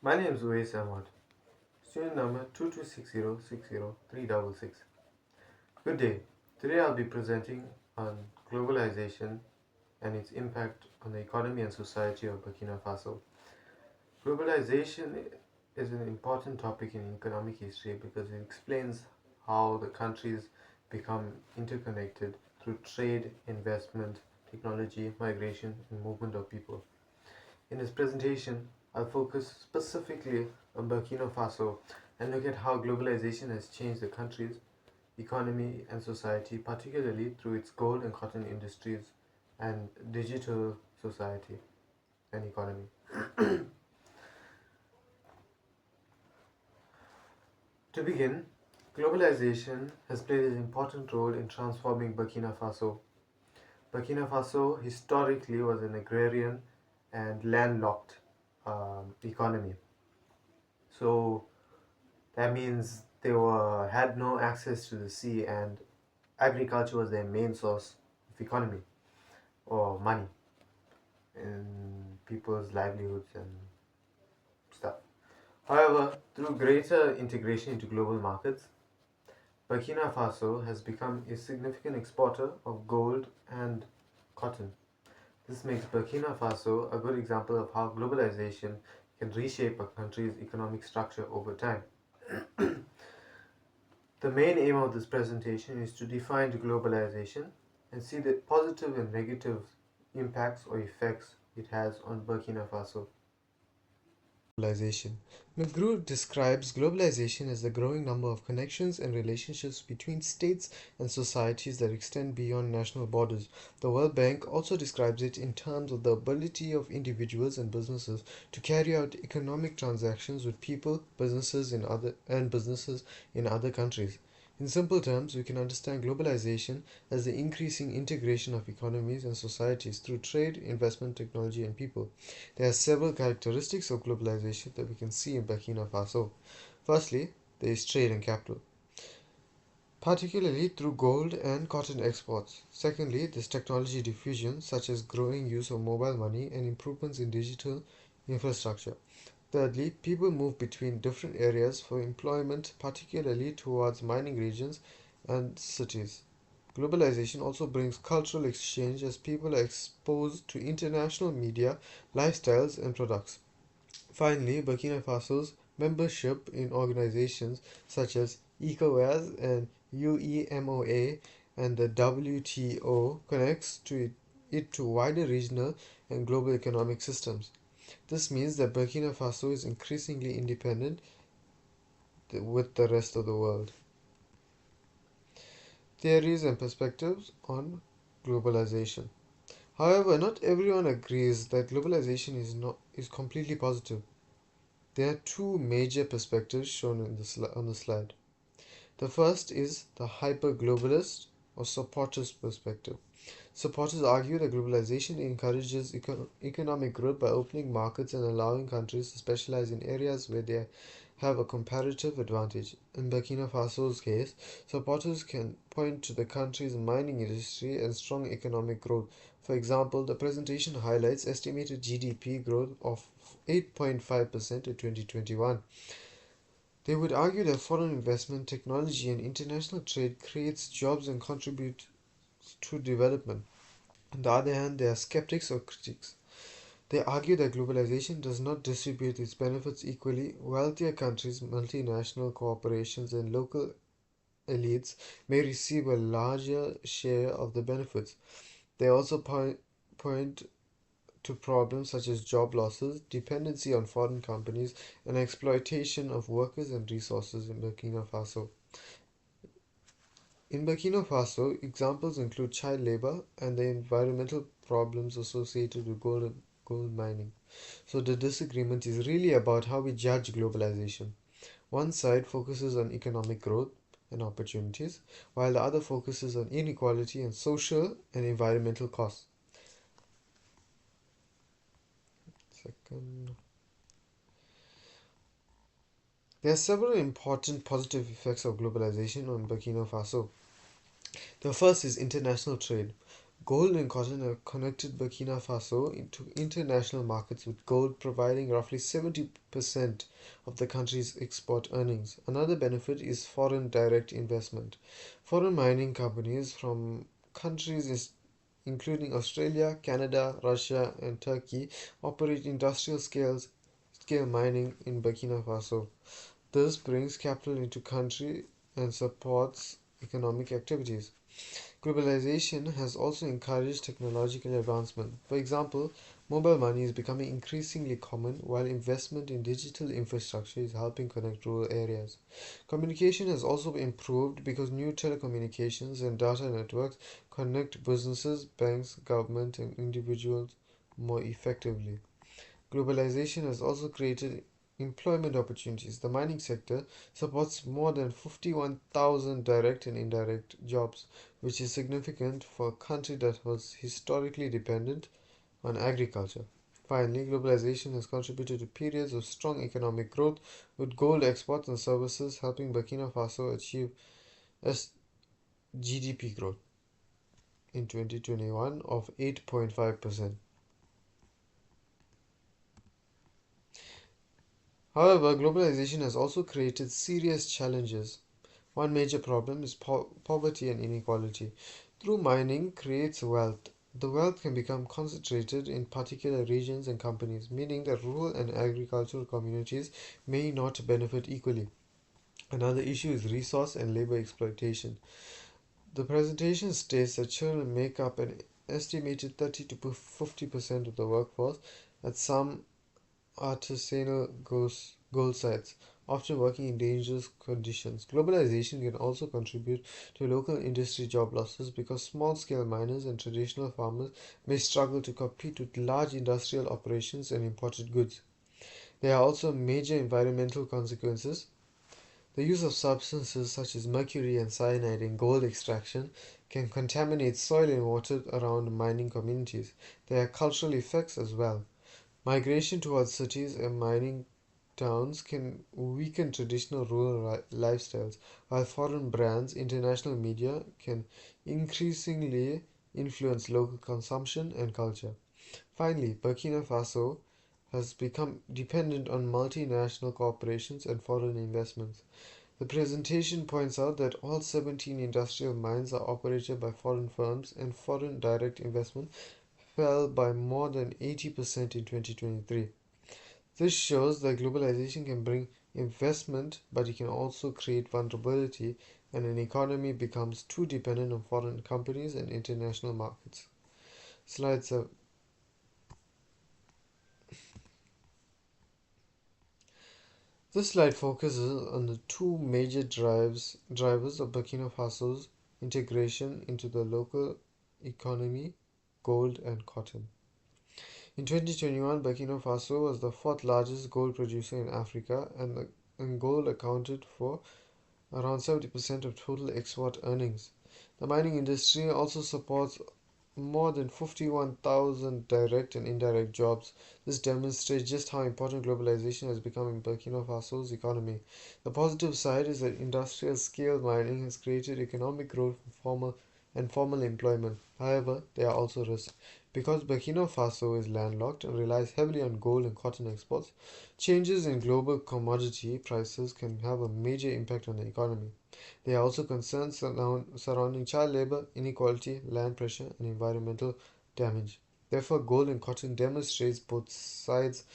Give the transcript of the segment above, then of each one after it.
My name is Owais Amod, student number 2260603666. Good day. Today I'll be presenting on globalization and its impact on the economy and society of Burkina Faso. Globalization is an important topic in economic history because it explains how the countries become interconnected through trade, investment, technology, migration, and movement of people. In this presentation, I'll focus specifically on Burkina Faso and look at how globalization has changed the country's economy and society, particularly through its gold and cotton industries and digital society and economy. To begin, globalization has played an important role in transforming Burkina Faso. Burkina Faso historically was an agrarian and landlocked economy. So that means they had no access to the sea, and agriculture was their main source of economy or money in people's livelihoods and stuff. However, through greater integration into global markets, Burkina Faso has become a significant exporter of gold and cotton. This makes Burkina Faso a good example of how globalization can reshape a country's economic structure over time. The main aim of this presentation is to define globalization and see the positive and negative impacts or effects it has on Burkina Faso. Globalization. McGrew describes globalization as the growing number of connections and relationships between states and societies that extend beyond national borders. The World Bank also describes it in terms of the ability of individuals and businesses to carry out economic transactions with people, businesses in other countries. In simple terms, we can understand globalization as the increasing integration of economies and societies through trade, investment, technology, and people. There are several characteristics of globalization that we can see in Burkina Faso. Firstly, there is trade and capital, particularly through gold and cotton exports. Secondly, there's technology diffusion, such as growing use of mobile money and improvements in digital infrastructure. Thirdly, people move between different areas for employment, particularly towards mining regions and cities. Globalization also brings cultural exchange as people are exposed to international media, lifestyles, and products. Finally, Burkina Faso's membership in organizations such as ECOWAS and UEMOA and the WTO connects it to wider regional and global economic systems. This means that Burkina Faso is increasingly independent with the rest of the world. Theories and perspectives on globalization. However, not everyone agrees that globalization is completely positive. There are two major perspectives shown on the slide. The first is the hyper-globalist or supportist perspective. Supporters argue that globalization encourages economic growth by opening markets and allowing countries to specialize in areas where they have a comparative advantage. In Burkina Faso's case, supporters can point to the country's mining industry and strong economic growth. For example, the presentation highlights estimated GDP growth of 8.5% in 2021. They would argue that foreign investment, technology, and international trade creates jobs and contributes to development. On the other hand, there are skeptics or critics. They argue that globalization does not distribute its benefits equally. Wealthier countries, multinational corporations, and local elites may receive a larger share of the benefits. They also point to problems such as job losses, dependency on foreign companies, and exploitation of workers and resources in Burkina Faso. In Burkina Faso, examples include child labor and the environmental problems associated with gold mining. So the disagreement is really about how we judge globalization. One side focuses on economic growth and opportunities, while the other focuses on inequality and social and environmental costs. Second. There are several important positive effects of globalization on Burkina Faso. The first is international trade. Gold and cotton have connected Burkina Faso into international markets, with gold providing roughly 70% of the country's export earnings. Another benefit is foreign direct investment. Foreign mining companies from countries including Australia, Canada, Russia, and Turkey operate scale mining in Burkina Faso. This brings capital into country and supports economic activities. Globalization has also encouraged technological advancement. For example, mobile money is becoming increasingly common, while investment in digital infrastructure is helping connect rural areas. Communication has also improved because new telecommunications and data networks connect businesses, banks, government, and individuals more effectively. Globalization has also created employment opportunities. The mining sector supports more than 51,000 direct and indirect jobs, which is significant for a country that was historically dependent on agriculture. Finally, globalization has contributed to periods of strong economic growth, with gold exports and services helping Burkina Faso achieve GDP growth in 2021 of 8.5%. However, globalization has also created serious challenges. One major problem is poverty and inequality. Through mining creates wealth. The wealth can become concentrated in particular regions and companies, meaning that rural and agricultural communities may not benefit equally. Another issue is resource and labor exploitation. The presentation states that children make up an estimated 30 to 50% of the workforce at some artisanal gold sites, often working in dangerous conditions. Globalization can also contribute to local industry job losses because small scale miners and traditional farmers may struggle to compete with large industrial operations and imported goods. There are also major environmental consequences. The use of substances such as mercury and cyanide in gold extraction can contaminate soil and water around mining communities. There are cultural effects as well. Migration towards cities and mining towns can weaken traditional rural lifestyles, while foreign brands, international media can increasingly influence local consumption and culture. Finally, Burkina Faso has become dependent on multinational corporations and foreign investments. The presentation points out that all 17 industrial mines are operated by foreign firms, and foreign direct investment fell by more than 80% in 2023. This shows that globalization can bring investment, but it can also create vulnerability when an economy becomes too dependent on foreign companies and international markets. Slide 7. This slide focuses on the two major drivers of Burkina Faso's integration into the local economy: gold and cotton. In 2021, Burkina Faso was the fourth largest gold producer in Africa, and gold accounted for around 70% of total export earnings. The mining industry also supports more than 51,000 direct and indirect jobs. This demonstrates just how important globalization has become in Burkina Faso's economy. The positive side is that industrial scale mining has created economic growth and formal employment. However, there are also risks. Because Burkina Faso is landlocked and relies heavily on gold and cotton exports, changes in global commodity prices can have a major impact on the economy. There are also concerns surrounding child labor, inequality, land pressure, and environmental damage. Therefore, gold and cotton demonstrates both sides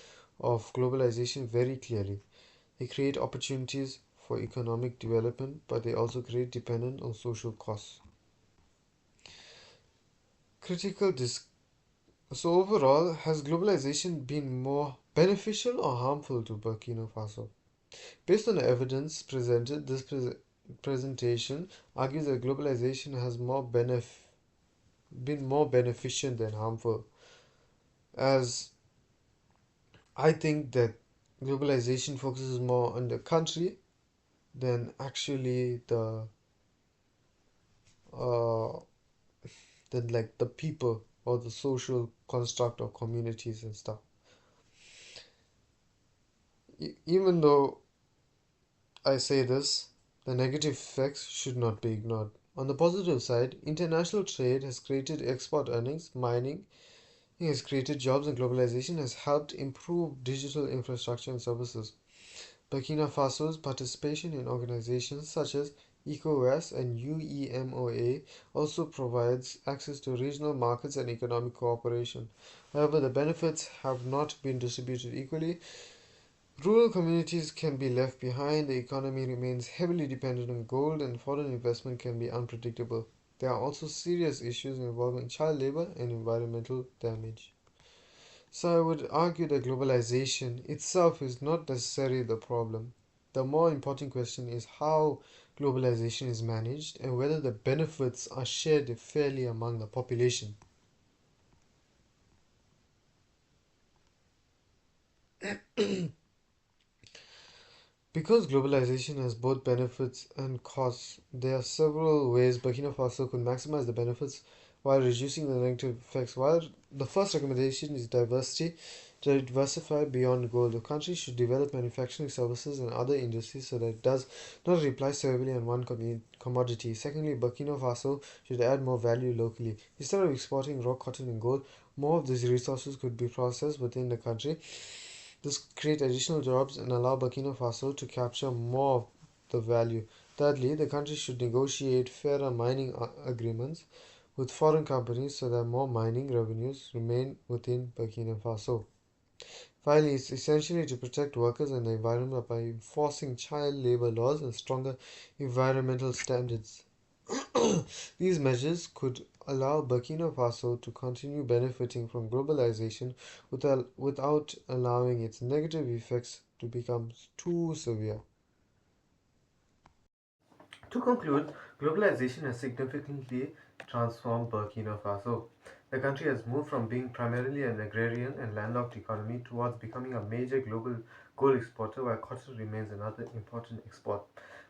of globalization very clearly. They create opportunities for economic development, but they also create dependence on social costs. Critical dis- So overall, has globalization been more beneficial or harmful to Burkina Faso? Based on the evidence presented, this presentation argues that globalization has been more beneficent than harmful. As I think that globalization focuses more on the country than actually uh, the people or the social construct of communities and stuff. Even though I say this, the negative effects should not be ignored. On the positive side, international trade has created export earnings, mining has created jobs, and globalization has helped improve digital infrastructure and services. Burkina Faso's participation in organizations such as Owais and UEMOA also provides access to regional markets and economic cooperation. However, the benefits have not been distributed equally. Rural communities can be left behind, the economy remains heavily dependent on gold, and foreign investment can be unpredictable. There are also serious issues involving child labor and environmental damage. So I would argue that globalization itself is not necessarily the problem. The more important question is how globalization is managed and whether the benefits are shared fairly among the population. Because globalization has both benefits and costs, there are several ways Burkina Faso could maximize the benefits while reducing the negative effects. While the first recommendation is diversity, to diversify beyond gold, the country should develop manufacturing services and other industries so that it does not rely solely on one commodity. Secondly, Burkina Faso should add more value locally. Instead of exporting raw cotton and gold, more of these resources could be processed within the country. This create additional jobs and allow Burkina Faso to capture more of the value. Thirdly, the country should negotiate fairer mining agreements with foreign companies so that more mining revenues remain within Burkina Faso. Finally, it's essentially to protect workers and the environment by enforcing child labor laws and stronger environmental standards. These measures could allow Burkina Faso to continue benefiting from globalization without allowing its negative effects to become too severe. To conclude, globalization has significantly transformed Burkina Faso. The country has moved from being primarily an agrarian and landlocked economy towards becoming a major global gold exporter, while cotton remains another important export.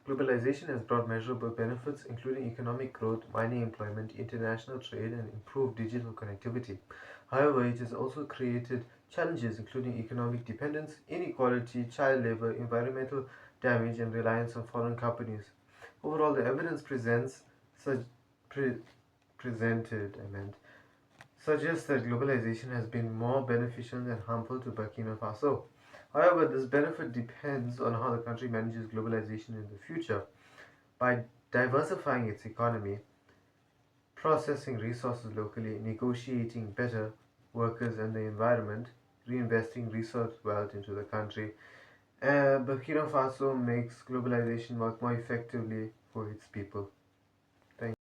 Globalization has brought measurable benefits, including economic growth, mining employment, international trade, and improved digital connectivity. However, it has also created challenges, including economic dependence, inequality, child labor, environmental damage, and reliance on foreign companies. Overall, the evidence such pre- presented, suggests that globalization has been more beneficial than harmful to Burkina Faso. However, this benefit depends on how the country manages globalization in the future. By diversifying its economy, processing resources locally, negotiating better workers and the environment, reinvesting resource wealth into the country, Burkina Faso makes globalization work more effectively for its people.